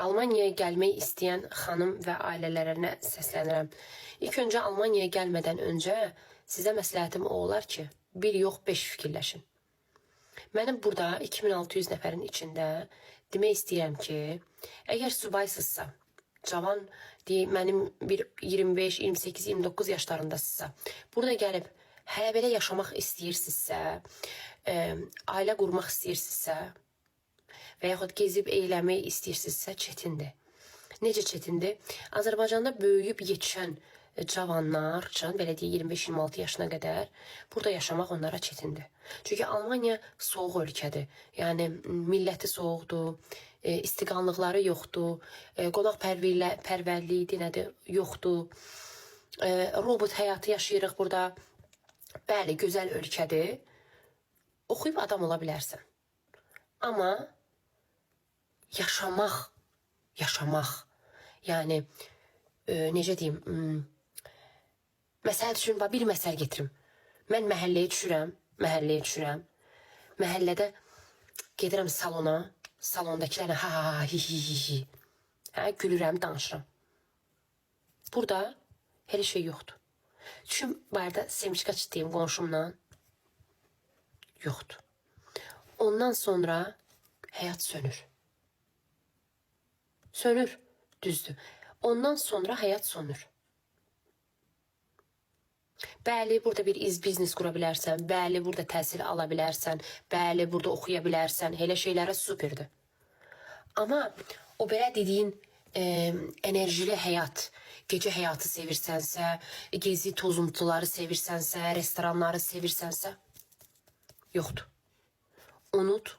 Almanya'ya gəlmək istəyən xanım və ailələrinə səslənirəm. İlk öncə Almanya'ya gəlmədən öncə sizə məsləhətim o olar ki, bir yox 5 fikirləşin. Mənim burada 2600 nəfərin içində demək istəyirəm ki, əgər subaysızsa, cavan deyək, mənim bir 25, 28, 29 yaşlarındasınızsa, burada gəlib hələ belə yaşamaq istəyirsinizsə, ailə qurmaq istəyirsinizsə, və yaxud gezib eyləmək istəyirsinizsə, çətindir. Necə çətindir? Azərbaycanda böyüyüb yetişən cavanlar üçün, belə deyək, 25-26 yaşına qədər burada yaşamaq onlara çətindir. Çünki Almanya soğuq ölkədir. Yəni, milləti soğuqdur, istiqanlıqları yoxdur, qonaq pərvərliyi nədir, yoxdur. Robot həyatı yaşayırıq burada. Bəli, gözəl ölkədir. Oxuyub adam ola bilərsən. Amma yaşamaq, yəni, necə deyim, məsəl üçün, bir məsəl getirim. Mən məhəlləyə düşürəm, məhəllədə gedirəm salona, salondakilərlə hi, gülürəm, danışıram. Burada elə şey yoxdur. Düşün, barda semçika çitdiyim qonşumla, yoxdur. Ondan sonra həyat sönür. Sönür, düzdür. Ondan sonra həyat sönür. Bəli, burada bir biznes qura bilərsən, bəli, burada təhsil ala bilərsən, bəli, burada oxuya bilərsən, elə şeylərə superdir. Amma o belə dediyin enerjili həyat, gecə həyatı sevirsənsə, gezi tozuntuları sevirsənsə, restoranları sevirsənsə, yoxdur. Unut.